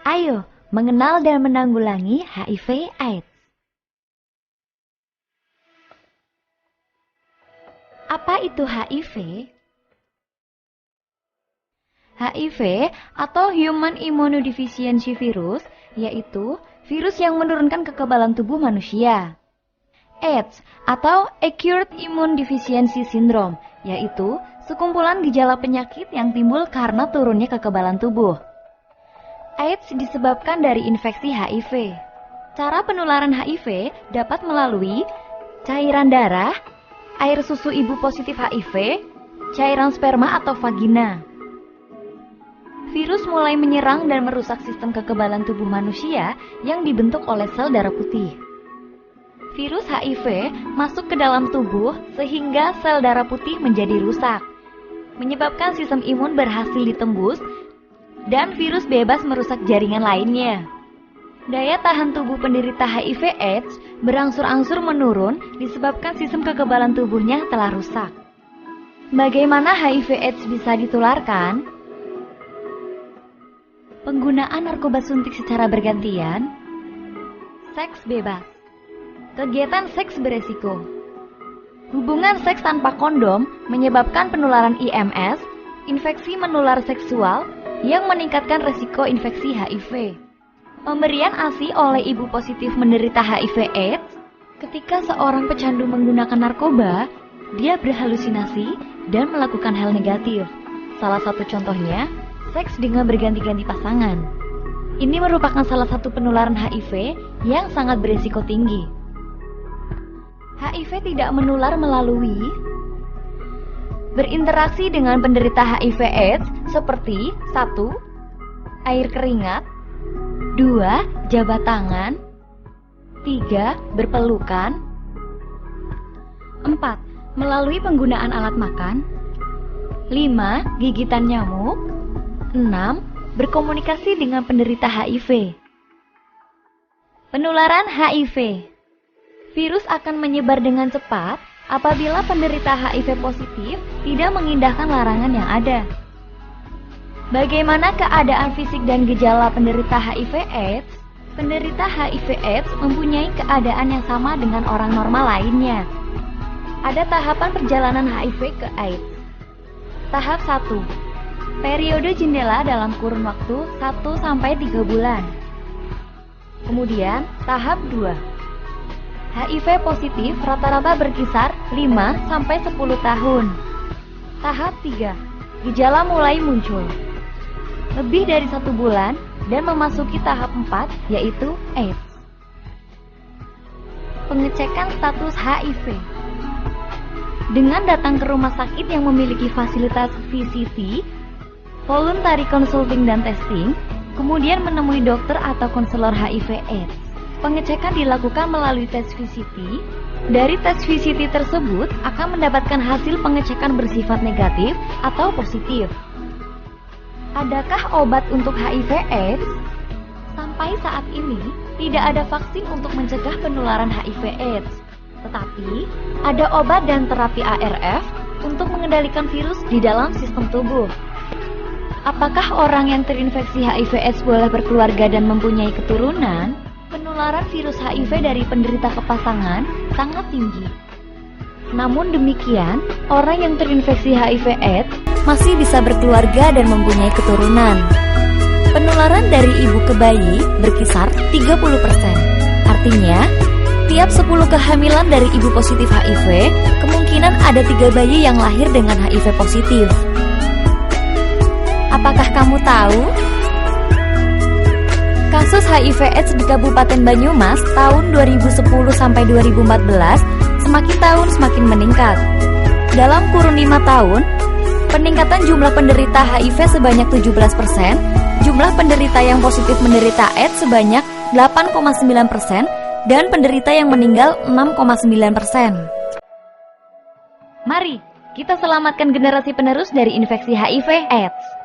Ayo, mengenal dan menanggulangi HIV/AIDS. Apa itu HIV? HIV atau Human Immunodeficiency Virus, yaitu virus yang menurunkan kekebalan tubuh manusia. AIDS atau Acute Immune Deficiency Syndrome, yaitu sekumpulan gejala penyakit yang timbul karena turunnya kekebalan tubuh. AIDS disebabkan dari infeksi HIV. Cara penularan HIV dapat melalui cairan darah, air susu ibu positif HIV, cairan sperma atau vagina. Virus mulai menyerang dan merusak sistem kekebalan tubuh manusia yang dibentuk oleh sel darah putih. Virus HIV masuk ke dalam tubuh sehingga sel darah putih menjadi rusak, menyebabkan sistem imun berhasil ditembus dan virus bebas merusak jaringan lainnya. Daya tahan tubuh penderita HIV/AIDS berangsur-angsur menurun disebabkan sistem kekebalan tubuhnya telah rusak. Bagaimana HIV/AIDS bisa ditularkan? Penggunaan narkoba suntik secara bergantian, seks bebas, kegiatan seks beresiko, hubungan seks tanpa kondom menyebabkan penularan IMS, infeksi menular seksual yang meningkatkan resiko infeksi HIV. Pemberian ASI oleh ibu positif menderita HIV/AIDS. Ketika seorang pecandu menggunakan narkoba, dia berhalusinasi dan melakukan hal negatif. Salah satu contohnya, seks dengan berganti-ganti pasangan. Ini merupakan salah satu penularan HIV yang sangat berisiko tinggi. HIV tidak menular melalui berinteraksi dengan penderita HIV/AIDS seperti 1. Air keringat, 2. Jabat tangan, 3. Berpelukan, 4. Melalui penggunaan alat makan, 5. Gigitan nyamuk, 6. Berkomunikasi dengan penderita HIV. Penularan HIV. Virus akan menyebar dengan cepat apabila penderita HIV positif tidak mengindahkan larangan yang ada. Bagaimana keadaan fisik dan gejala penderita HIV/AIDS? Penderita HIV/AIDS mempunyai keadaan yang sama dengan orang normal lainnya. Ada tahapan perjalanan HIV ke AIDS. Tahap 1. Periode jendela dalam kurun waktu 1-3 bulan. Kemudian, tahap 2. HIV positif rata-rata berkisar 5-10 tahun. Tahap 3. Gejala mulai muncul lebih dari 1 bulan dan memasuki tahap 4, yaitu AIDS. Pengecekan status HIV. Dengan datang ke rumah sakit yang memiliki fasilitas VCT, Voluntary Consulting dan Testing, kemudian menemui dokter atau konselor HIV/AIDS. Pengecekan dilakukan melalui tes VCT. Dari tes VCT tersebut akan mendapatkan hasil pengecekan bersifat negatif atau positif. Adakah obat untuk HIV/AIDS? Sampai saat ini, tidak ada vaksin untuk mencegah penularan HIV/AIDS. Tetapi, ada obat dan terapi ARF untuk mengendalikan virus di dalam sistem tubuh. Apakah orang yang terinfeksi HIV/AIDS boleh berkeluarga dan mempunyai keturunan? Penularan virus HIV dari penderita ke pasangan sangat tinggi. Namun demikian, orang yang terinfeksi HIV/AIDS masih bisa berkeluarga dan mempunyai keturunan. Penularan dari ibu ke bayi berkisar 30%. Artinya, tiap 10 kehamilan dari ibu positif HIV, kemungkinan ada 3 bayi yang lahir dengan HIV positif. Apakah kamu tahu? Kasus HIV/AIDS di Kabupaten Banyumas tahun 2010-2014 semakin tahun semakin meningkat. Dalam kurun 5 tahun, peningkatan jumlah penderita HIV sebanyak 17%, jumlah penderita yang positif menderita AIDS sebanyak 8,9%, dan penderita yang meninggal 6,9%. Mari, kita selamatkan generasi penerus dari infeksi HIV/AIDS.